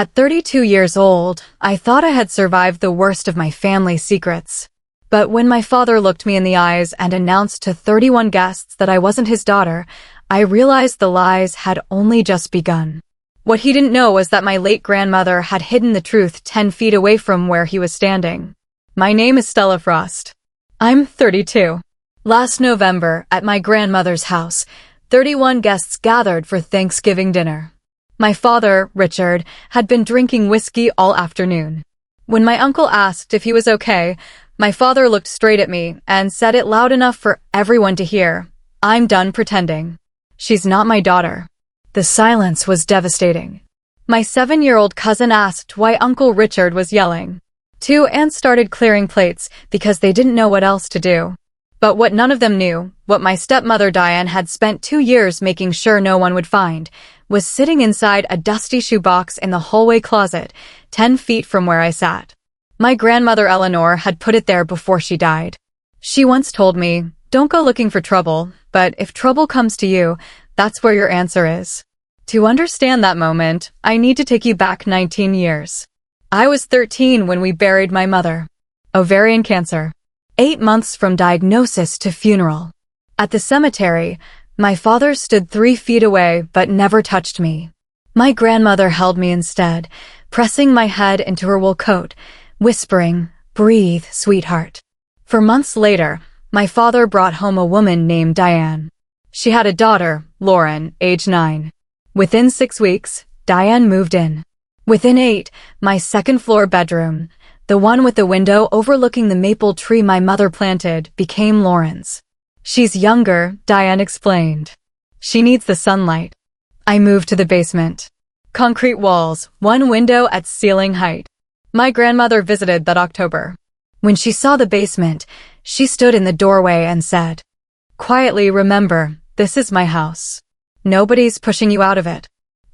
At 32 years old, I thought I had survived the worst of my family's secrets. But when my father looked me in the eyes and announced to 31 guests that I wasn't his daughter, I realized the lies had only just begun. What he didn't know was that my late grandmother had hidden the truth 10 feet away from where he was standing. My name is Stella Frost. I'm 32. Last November, at my grandmother's house, 31 guests gathered for Thanksgiving dinner. My father, Richard, had been drinking whiskey all afternoon. When my uncle asked if he was okay, my father looked straight at me and said it loud enough for everyone to hear, "I'm done pretending. She's not my daughter." The silence was devastating. My 7-year-old cousin asked why Uncle Richard was yelling. Two aunts started clearing plates because they didn't know what else to do. But what none of them knew, what my stepmother Diane had spent 2 years making sure no one would find, was sitting inside a dusty shoebox in the hallway closet, 10 feet from where I sat. My grandmother Eleanor had put it there before she died. She once told me, "Don't go looking for trouble, but if trouble comes to you, that's where your answer is." To understand that moment, I need to take you back 19 years. I was 13 when we buried my mother. Ovarian cancer. 8 months from diagnosis to funeral. At the cemetery, my father stood 3 feet away but never touched me. My grandmother held me instead, pressing my head into her wool coat, whispering, "Breathe, sweetheart." For months later, my father brought home a woman named Diane. She had a daughter, Lauren, age 9. Within 6 weeks, Diane moved in. Within 8, my second-floor bedroom, the one with the window overlooking the maple tree my mother planted, became Lauren's. "She's younger," Diane explained. "She needs the sunlight." I moved to the basement. Concrete walls, one window at ceiling height. My grandmother visited that October. When she saw the basement, she stood in the doorway and said, "Quietly, remember, this is my house. Nobody's pushing you out of it."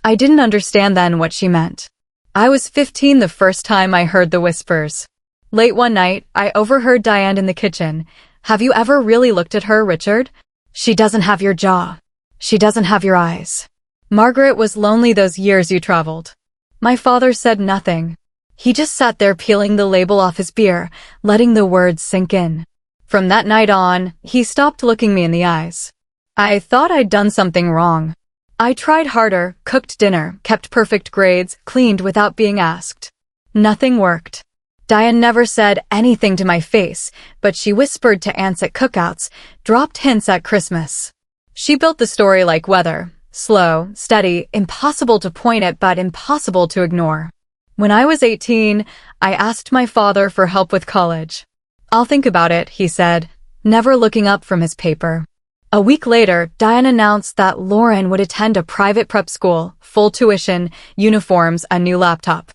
I didn't understand then what she meant. I was 15 the first time I heard the whispers. Late one night, I overheard Diane in the kitchen. "Have you ever really looked at her, Richard? She doesn't have your jaw. She doesn't have your eyes. Margaret was lonely those years you traveled." My father said nothing. He just sat there peeling the label off his beer, letting the words sink in. From that night on, he stopped looking me in the eyes. I thought I'd done something wrong. I tried harder, cooked dinner, kept perfect grades, cleaned without being asked. Nothing worked. Diane never said anything to my face, but she whispered to aunts at cookouts, dropped hints at Christmas. She built the story like weather, slow, steady, impossible to point at but impossible to ignore. When I was 18, I asked my father for help with college. "I'll think about it," he said, never looking up from his paper. A week later, Diane announced that Lauren would attend a private prep school, full tuition, uniforms, a new laptop.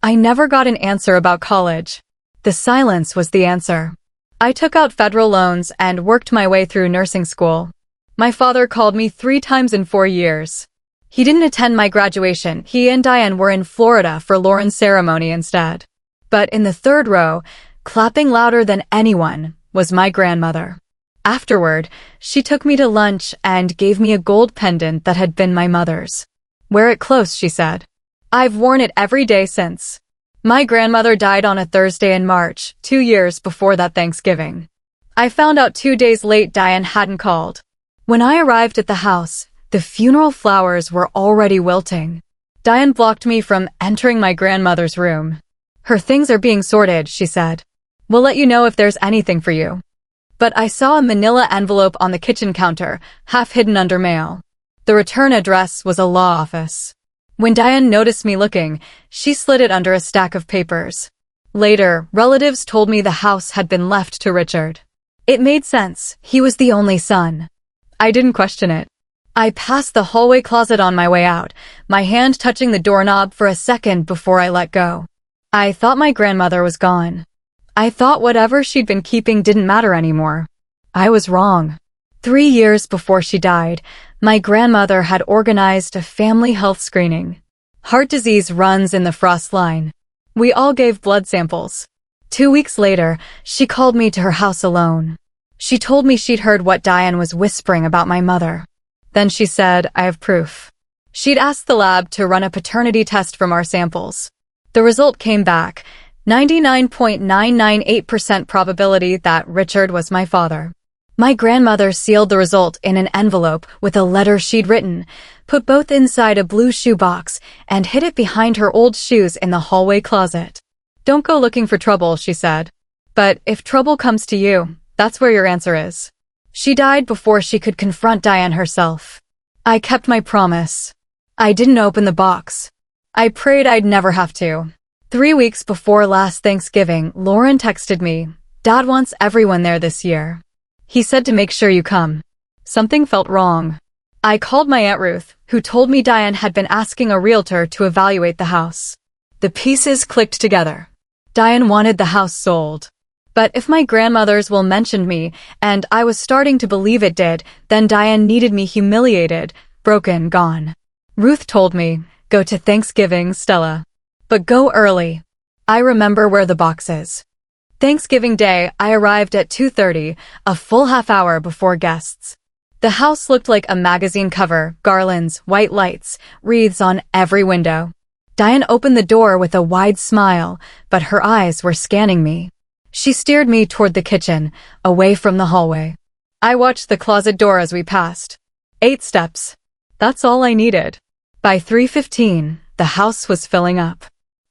I never got an answer about college. The silence was the answer. I took out federal loans and worked my way through nursing school. My father called me 3 times in 4 years. He didn't attend my graduation. He and Diane were in Florida for Lauren's ceremony instead. But in the 3rd row, clapping louder than anyone, was my grandmother. Afterward, she took me to lunch and gave me a gold pendant that had been my mother's. "Wear it close," she said. I've worn it every day since. My grandmother died on a Thursday in March, 2 years before that Thanksgiving. I found out 2 days late Diane hadn't called. When I arrived at the house, the funeral flowers were already wilting. Diane blocked me from entering my grandmother's room. "Her things are being sorted," she said. "We'll let you know if there's anything for you." But I saw a manila envelope on the kitchen counter, half hidden under mail. The return address was a law office. When Diane noticed me looking, she slid it under a stack of papers. Later, relatives told me the house had been left to Richard. It made sense. He was the only son. I didn't question it. I passed the hallway closet on my way out, my hand touching the doorknob for a second before I let go. I thought my grandmother was gone. I thought whatever she'd been keeping didn't matter anymore. I was wrong. 3 years before she died, my grandmother had organized a family health screening. Heart disease runs in the Frost line. We all gave blood samples. 2 weeks later, she called me to her house alone. She told me she'd heard what Diane was whispering about my mother. Then she said, "I have proof." She'd asked the lab to run a paternity test from our samples. The result came back, 99.998% probability that Richard was my father. My grandmother sealed the result in an envelope with a letter she'd written, put both inside a blue shoe box, and hid it behind her old shoes in the hallway closet. "Don't go looking for trouble," she said. "But if trouble comes to you, that's where your answer is." She died before she could confront Diane herself. I kept my promise. I didn't open the box. I prayed I'd never have to. 3 weeks before last Thanksgiving, Lauren texted me, "Dad wants everyone there this year. He said to make sure you come." Something felt wrong. I called my Aunt Ruth, who told me Diane had been asking a realtor to evaluate the house. The pieces clicked together. Diane wanted the house sold. But if my grandmother's will mentioned me, and I was starting to believe it did, then Diane needed me humiliated, broken, gone. Ruth told me, "Go to Thanksgiving, Stella. But go early." I remember where the box is. Thanksgiving Day, I arrived at 2:30, a full half hour before guests. The house looked like a magazine cover, garlands, white lights, wreaths on every window. Diane opened the door with a wide smile, but her eyes were scanning me. She steered me toward the kitchen, away from the hallway. I watched the closet door as we passed. 8 steps. That's all I needed. By 3:15, the house was filling up.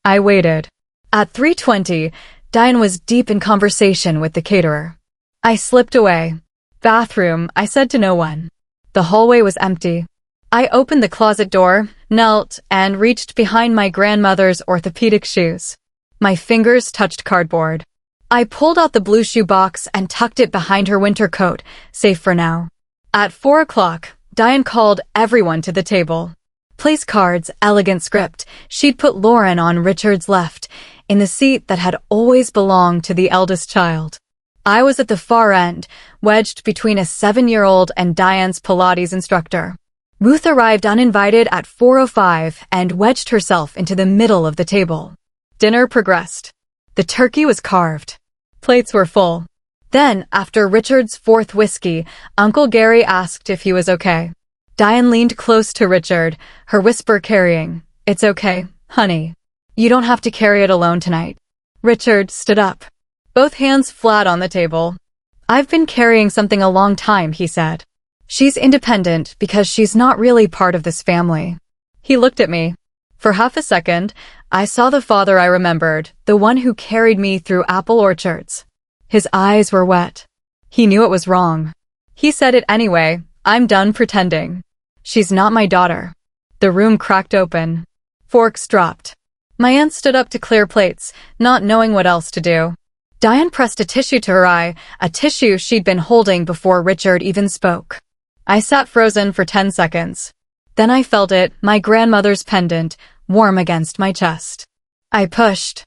I waited. At 3:20, Diane was deep in conversation with the caterer. I slipped away. "Bathroom," I said to no one. The hallway was empty. I opened the closet door, knelt, and reached behind my grandmother's orthopedic shoes. My fingers touched cardboard. I pulled out the blue shoe box and tucked it behind her winter coat, safe for now. At 4 o'clock, Diane called everyone to the table. Place cards, elegant script. She'd put Lauren on Richard's left, in the seat that had always belonged to the eldest child. I was at the far end, wedged between a 7-year-old and Diane's Pilates instructor. Ruth arrived uninvited at 4:05 and wedged herself into the middle of the table. Dinner progressed. The turkey was carved. Plates were full. Then, after Richard's 4th whiskey, Uncle Gary asked if he was okay. Diane leaned close to Richard, her whisper carrying, "It's okay, honey. You don't have to carry it alone tonight." Richard stood up, both hands flat on the table. "I've been carrying something a long time," he said. "She's independent because she's not really part of this family." He looked at me. For half a second, I saw the father I remembered, the one who carried me through apple orchards. His eyes were wet. He knew it was wrong. He said it anyway, "I'm done pretending. She's not my daughter." The room cracked open. Forks dropped. My aunt stood up to clear plates, not knowing what else to do. Diane pressed a tissue to her eye, a tissue she'd been holding before Richard even spoke. I sat frozen for 10 seconds. Then I felt it, my grandmother's pendant, warm against my chest. I pushed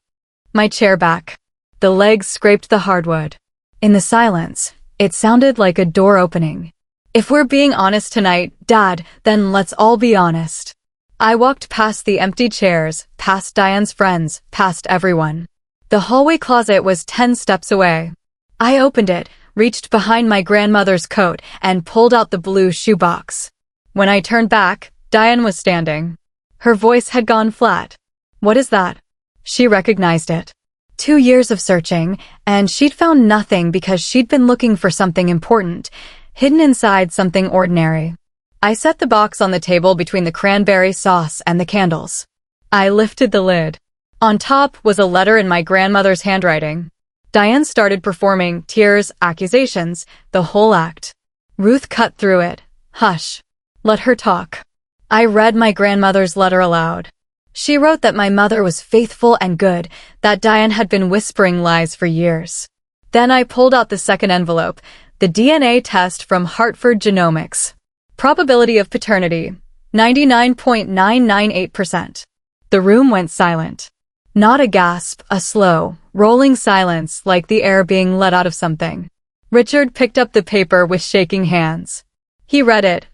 my chair back. The legs scraped the hardwood. In the silence, it sounded like a door opening. "If we're being honest tonight, Dad, then let's all be honest." I walked past the empty chairs, past Diane's friends, past everyone. The hallway closet was 10 steps away. I opened it, reached behind my grandmother's coat, and pulled out the blue shoebox. When I turned back, Diane was standing. Her voice had gone flat. "What is that?" She recognized it. 2 years of searching, and she'd found nothing because she'd been looking for something important, hidden inside something ordinary. I set the box on the table between the cranberry sauce and the candles. I lifted the lid. On top was a letter in my grandmother's handwriting. Diane started performing tears, accusations, the whole act. Ruth cut through it. "Hush. Let her talk." I read my grandmother's letter aloud. She wrote that my mother was faithful and good, that Diane had been whispering lies for years. Then I pulled out the second envelope, the DNA test from Hartford Genomics. Probability of paternity, 99.998%. The room went silent. Not a gasp, a slow, rolling silence like the air being let out of something. Richard picked up the paper with shaking hands. He read it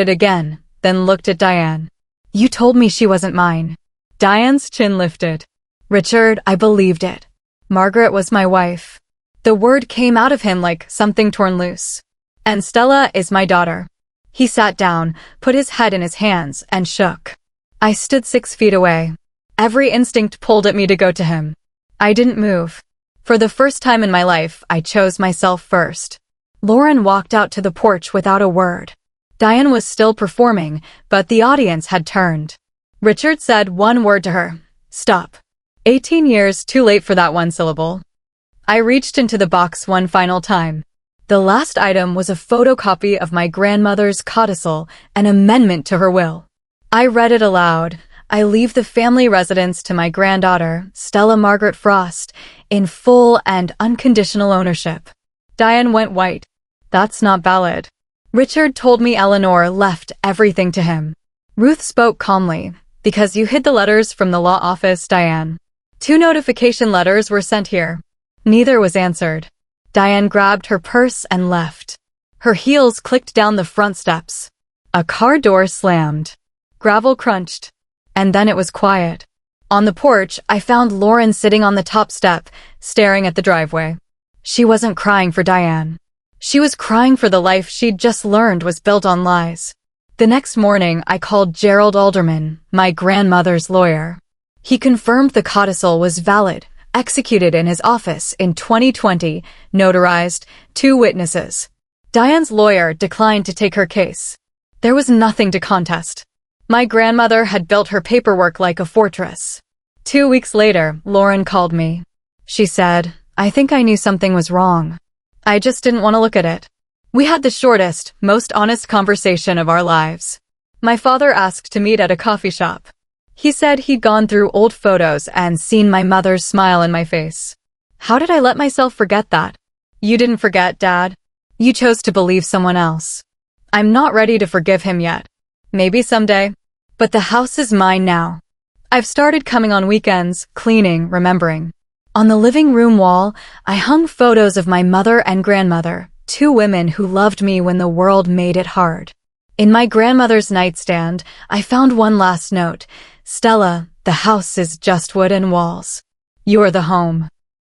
again, then looked at Diane. "You told me she wasn't mine." Diane's chin lifted. "Richard, I believed it. Margaret was my wife." The word came out of him like something torn loose. "And Stella is my daughter." He sat down, put his head in his hands, and shook. I stood 6 feet away. Every instinct pulled at me to go to him. I didn't move. For the first time in my life, I chose myself first. Lauren walked out to the porch without a word. Diane was still performing, but the audience had turned. Richard said one word to her. Stop. 18 years too late for that one syllable. I reached into the box one final time. The last item was a photocopy of my grandmother's codicil, an amendment to her will. I read it aloud. I leave the family residence to my granddaughter, Stella Margaret Frost, in full and unconditional ownership. Diane went white. That's not valid. Richard told me Eleanor left everything to him. Ruth spoke calmly. Because you hid the letters from the law office, Diane. 2 notification letters were sent here. Neither was answered. Diane grabbed her purse and left. Her heels clicked down the front steps. A car door slammed. Gravel crunched. And then it was quiet. On the porch, I found Lauren sitting on the top step, staring at the driveway. She wasn't crying for Diane. She was crying for the life she'd just learned was built on lies. The next morning, I called Gerald Alderman, my grandmother's lawyer. He confirmed the codicil was valid, executed in his office in 2020, notarized, 2 witnesses. Diane's lawyer declined to take her case. There was nothing to contest. My grandmother had built her paperwork like a fortress. 2 weeks later, Lauren called me. She said, I think I knew something was wrong. I just didn't want to look at it. We had the shortest, most honest conversation of our lives. My father asked to meet at a coffee shop. He said he'd gone through old photos and seen my mother's smile in my face. How did I let myself forget that? You didn't forget, Dad. You chose to believe someone else. I'm not ready to forgive him yet. Maybe someday. But the house is mine now. I've started coming on weekends, cleaning, remembering. On the living room wall, I hung photos of my mother and grandmother, 2 women who loved me when the world made it hard. In my grandmother's nightstand, I found one last note. Stella, the house is just wood and walls. You're the home.